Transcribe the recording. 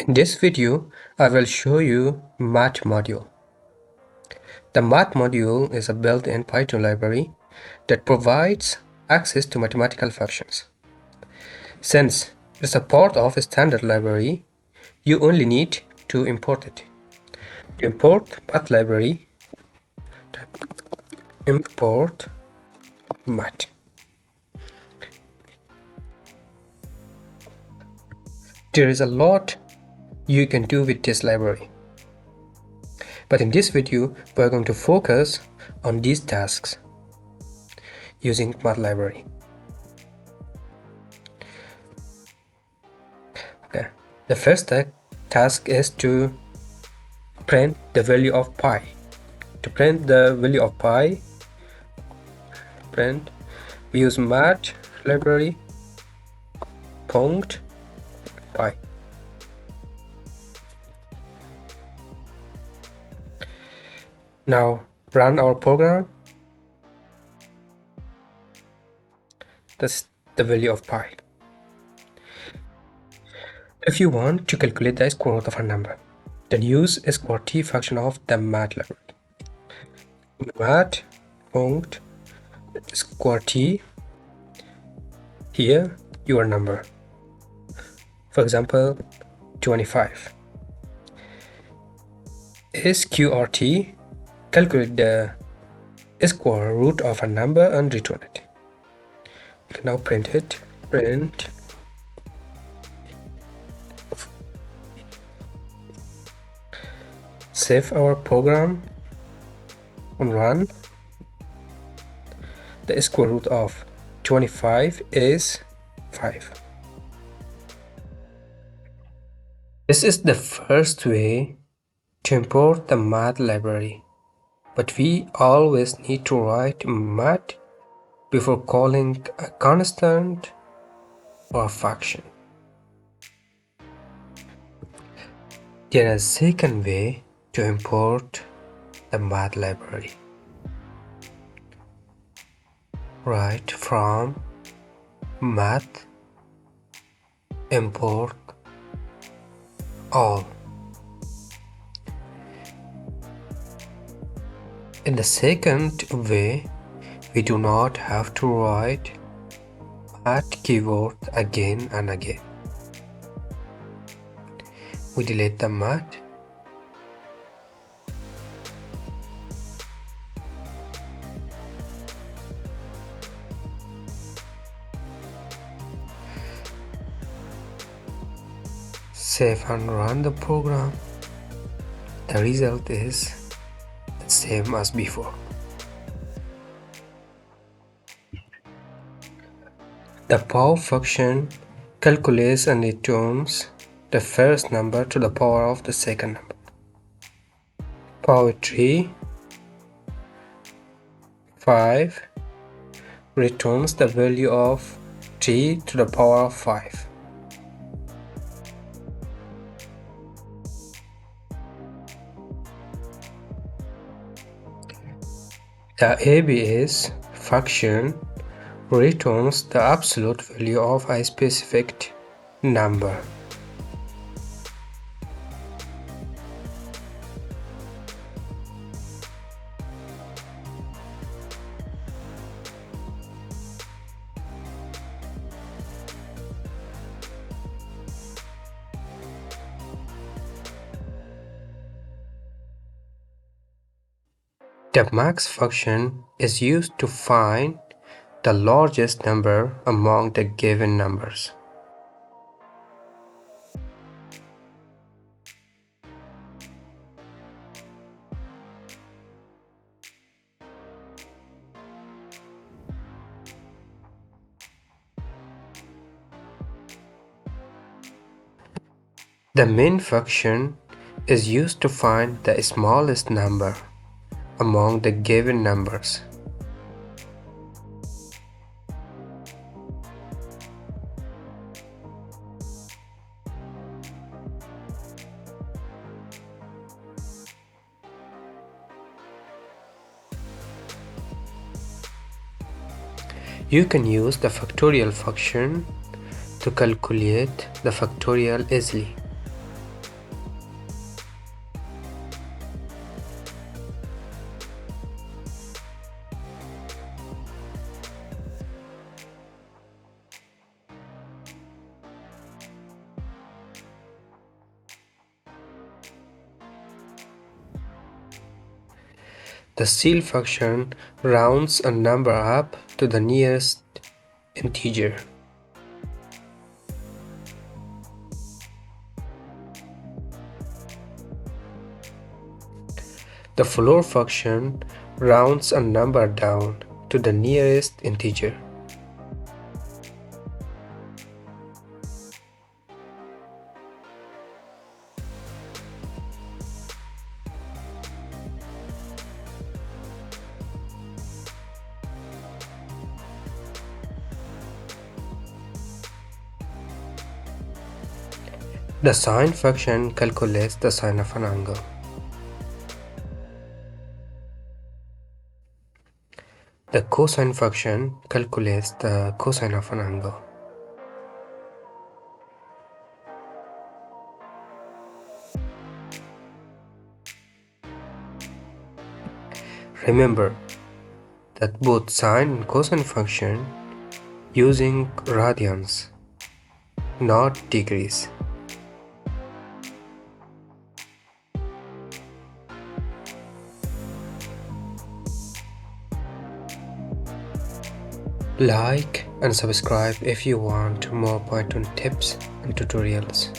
In this video, I will show you Math module. The Math module is a built-in Python library that provides access to mathematical functions. Since it's a part of a standard library, you only need to import it. To import Math library, import Math. There is a lot you can do with this library. But in this video, we're going to focus on these tasks using Math library. Okay. The first task is to print the value of pi. To print the value of pi, we use Math library .py. Now run our program. That's the value of pi. If you want to calculate the square root of a number, then use square t function of the math library. Math.square t. Here your number. For example, 25. Sqrt, calculate the square root of a number and return it. You can now print it. Print save our program and run. The square root of 25 is 5. This is the first way to import the math library, but we always need to write math before calling a constant or a function. There is a second way to import the math library. Write from math import all. In the second way, we do not have to write math keyword again and again. We delete the math. Save and run the program. The result is the same as before. The power function calculates and returns the first number to the power of the second number. Power 3, 5 returns the value of 3 to the power of 5. The ABS function returns the absolute value of a specific number. The max function is used to find the largest number among the given numbers. The min function is used to find the smallest number among the given numbers. You can use the factorial function to calculate the factorial easily. The ceil function rounds a number up to the nearest integer. The floor function rounds a number down to the nearest integer. The sine function calculates the sine of an angle. The cosine function calculates the cosine of an angle. Remember that both sine and cosine function using radians, not degrees. Like and subscribe if you want more Python tips and tutorials.